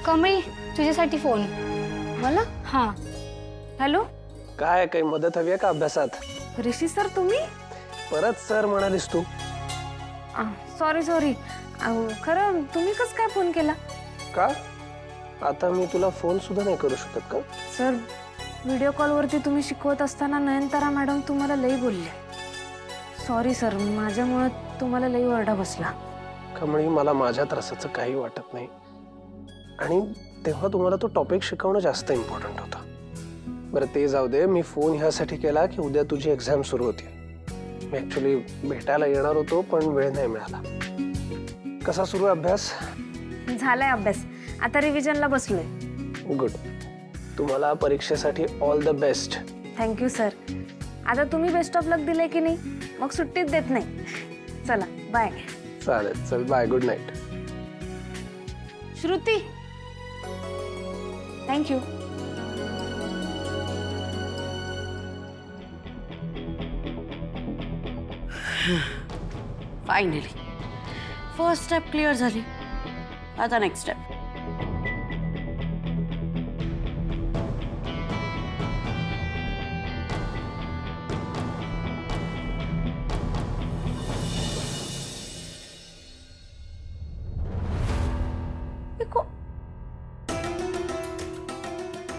कमळी तुझ्यासाठी फोन. मला? हां. हॅलो, काय काही मदत हवी आहे का अभ्यासात? ऋषी सर तुम्ही? परत सर म्हणालीस तू? सॉरी खरं तुम्ही कसं काय फोन केला? का आता मी तुला फोन सुद्धा नाही करू शकत का? सर, व्हिडिओ कॉलवरती तुम्ही शिकवत असताना नयनतारा मॅडम तुम्हाला लई बोलले. सॉरी सर, माझ्यामुळे तुम्हाला लई ओरडा बसला. कमळी, मला माझ्या त्रासाचं काही वाटत नाही आणि तेव्हा तुम्हाला तो टॉपिक शिकवणं जास्त इम्पॉर्टंट होता. बरं ते जाऊ दे, मी फोन ह्यासाठी केला की उद्या तुझी एक्झाम सुरू होती. मी ॲक्च्युली भेटायला येणार होतो पण वेळ नाही मिळाला. कसा सुरू आहे अभ्यास? झालाय अभ्यास, आता रिव्हिजनला बसलोय. गुड. तुम्हाला परीक्षेसाठी all the best. Thank you sir. आता तुम्ही बेस्ट ऑफ लक दिले की नाही, मग सुट्टीच देत नाही. चला बाय. चालेल, चल bye, good night. Shruti, thank you. Finally first step clear झाली. आता नेक्स्ट स्टेप.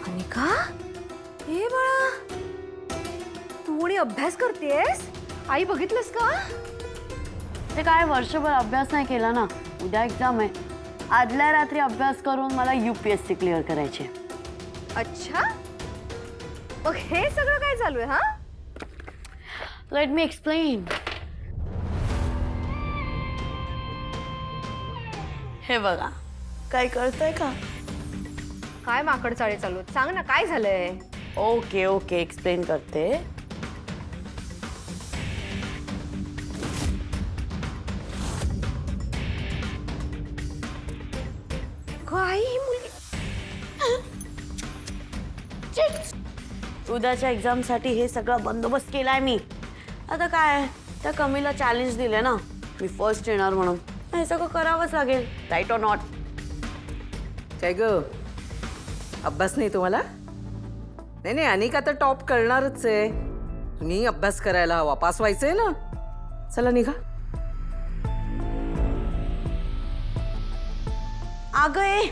अनिका, हे बाळा, तू आणि अभ्यास करतेस? आई बघितलंस का? ते काय वर्षभर अभ्यास नाही केला ना, उद्या एक्झाम आहे. आदल्या रात्री अभ्यास करून मला UPSC क्लिअर करायची. अच्छा, मग हे सगळं काय चालू आहे? हा, लेट मी एक्सप्लेन. हे बघा, काय कळतंय का? काय माकड चाळे चालू आहेत? सांग ना, काय झालंय? ओके ओके, एक्सप्लेन करते. काय ही मुलगी? उद्याच्या एक्झामसाठी हे सगळं बंदोबस्त केलाय मी. आता काय, त्या कमीला चॅलेंज दिले ना, मी फर्स्ट येणार म्हणून. हे सगळं करावंच लागेल, राईट ऑर नॉट? काय ग, अभ्यास नाही तुम्हाला? नाही नाही, अनिका तर टॉप करणारच आहे. तुम्ही अभ्यास करायला हवा, पास व्हायचंय ना. चला निघा. अगं ए,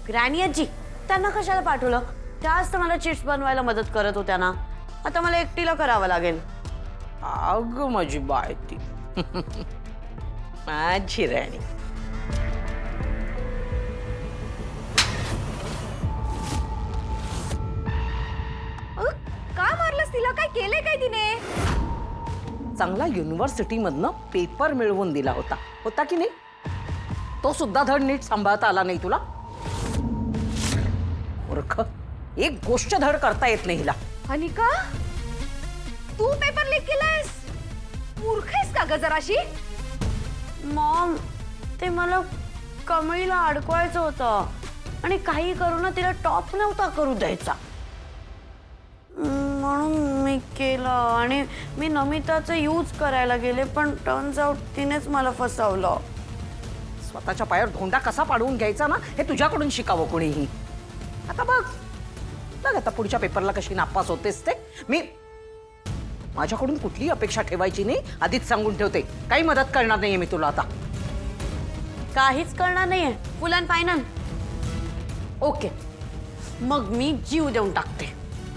ग्रॅनी आजी, त्यांना कशाला पाठवलं? त्याच तर मला चिट्स बनवायला मदत करत होत्या ना. आता मला एकटीला करावं लागेल. अग माझी बाय ती माझी राणी. का मारलंस तिला? काय केलंय काय तिने? चांगला युनिव्हर्सिटीमधनं पेपर मिळवून दिला होता, होता की नाही? तो सुद्धा धड नीट सांभाळता आला नाही तुला. मूर्ख, एक गोष्ट धड करता येत नाही हिला. अनिका, तू पेपर लीक केलायस? मूर्ख आहेस का ग जराशी? मॉम, ते मला कमळीला अडकवायचं होतं आणि काही करून तिला टॉप नव्हता करू द्यायचा. म्हणून मी केलं आणि मी नमिताचं यूज करायला गेले, पण टर्न्स आउट तिनेच मला फसवलं. स्वतःच्या पायावर धोंडा कसा पाडवून घ्यायचा ना, हे तुझ्याकडून शिकावं कोणीही. आता बघ बघ, आता पुढच्या पेपरला कशी नापास होतेस ते. मी माझ्याकडून कुठलीही अपेक्षा ठेवायची नाही, आधीच सांगून ठेवते. काही मदत करणार नाहीये मी तुला आता. काहीच करणार नाहीये, फुल अँड फायनल. ओके, मग मी जीव देऊन टाकते.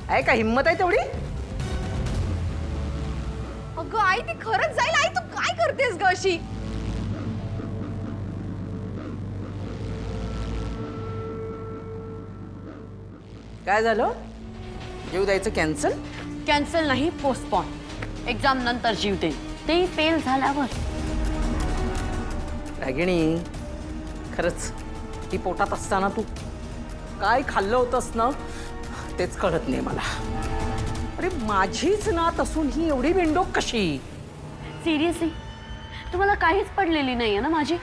आहे का हिम्मत आहे तेवढी? अगं आई, ती खरंच जाईल. आई, तू काय करतेस ग अशी? काय झालं? जीव द्यायचं कॅन्सल? कॅन्सल नाही, पोस्टपॉन. एक्झाम नंतर जीव देईन, तेही फेल झाल्यावर. रागिणी, खरंच ती पोटात असताना तू काय खाल्लं होतंस ना, तेच कळत नाही मला. अरे माझीच नात असून ही एवढी बिंडोक कशी? सिरियसली, तुम्हाला काहीच पडलेली नाहीये ना माझी?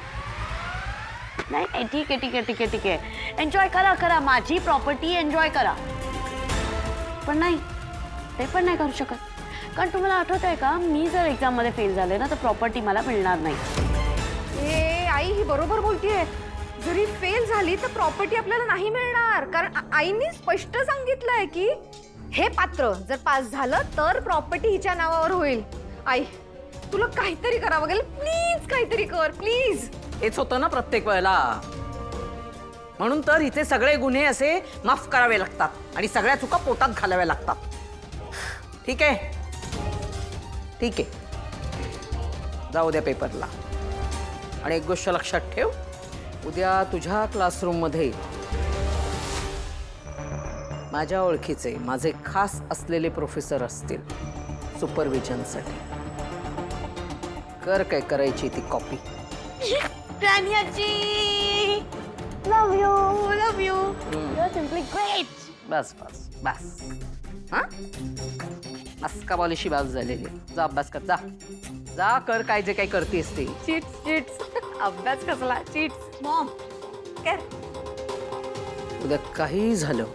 नाही नाही, ठीक आहे ठीक आहे ठीक आहे ठीक आहे, एन्जॉय करा करा, माझी प्रॉपर्टी एन्जॉय करा. पण नाही, ते पण नाही करू शकत. कारण तुम्हाला आठवत आहे का, मी जर एक्झाममध्ये फेल झाले ना, तर प्रॉपर्टी मला मिळणार नाही. ए आई, ही बरोबर बोलतीये. जरी फेल झाली तर प्रॉपर्टी आपल्याला नाही मिळणार, कारण आईनी स्पष्ट सांगितलंय की हे पात्र जर पास झालं तर प्रॉपर्टी हिच्या नावावर होईल. आई, तुला काहीतरी करावं लागेल, प्लीज काहीतरी कर प्लीज. हेच होतं ना प्रत्येक वेळेला. म्हणून तर इथे सगळे गुन्हे असे माफ करावे लागतात आणि सगळ्या चुका पोटात घालाव्या लागतात. ठीक आहे, ठीक आहे, जाऊ द्या पेपरला. आणि एक गोष्ट लक्षात ठेव, उद्या तुझ्या क्लासरूममध्ये माझ्या ओळखीचे माझे खास असलेले प्रोफेसर असतील सुपरविजनसाठी. कर काय करायची ती कॉपी. रानियाची love you love you, you are simply great. बस बस बस, हा बस का बॉलिशी बाज झालेली. जा अभ्यास कर, जा जा, कर काय जे काही करतेस ते. चिट्स चिट्स अभ्यास कसला चिट्स. मॉम कर. उद्या काही झालं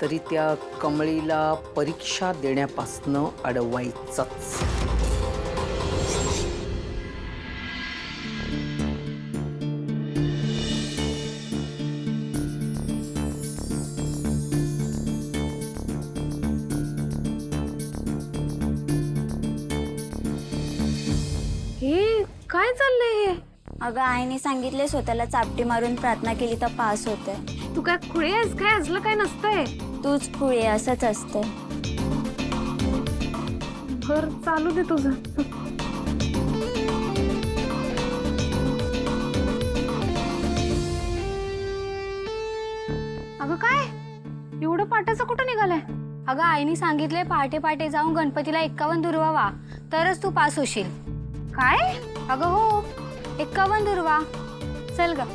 तरी त्या कमळीला परीक्षा देण्यापासनं अडवायचंच. हे काय चाललंय हे? अगं आईने सांगितले स्वतःला चापटी मारून प्रार्थना केली तर पास होते. तू काय खुळे आहेस काय? असलं काय नसतंय. तूच खुळे, असंच असते. बर चालू दे तुझं. अगं काय एवढं पाटाचं कुठं निघालंय? अगं आईने सांगितले पहाटे पहाटे जाऊन गणपतीला 51 दुर्वा वा, तरच तू पास होशील. काय? अगं हो, 51 दुर्वा. चल ग.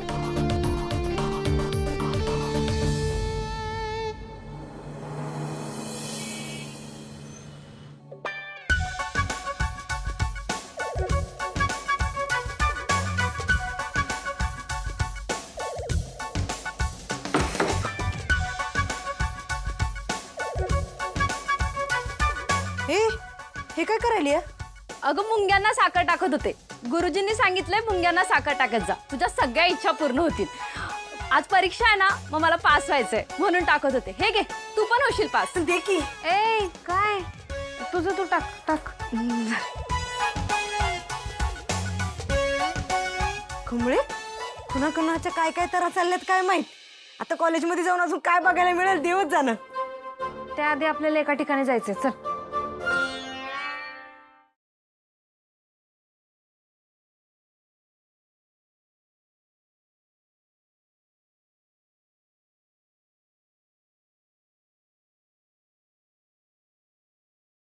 हे काय करायली? अगं मुंग्यांना साखर टाकत होते. गुरुजींनी सांगितलंय मुंग्यांना साखर टाकत जा, तुझ्या सगळ्या इच्छा पूर्ण होतील. आज परीक्षा आहे ना, मग मला पास व्हायचंय म्हणून टाकत होते. हे घे, तू पण होशील पास. दे की. ए काय तुझं तू टाक टाक. कमळे, कुणाकुणाच्या काय काय तर चालल्यात काय माहित. आता कॉलेजमध्ये जाऊन अजून काय बघायला मिळेल देवच जाणं. त्याआधी आपल्याला एका ठिकाणी जायचंय. चल.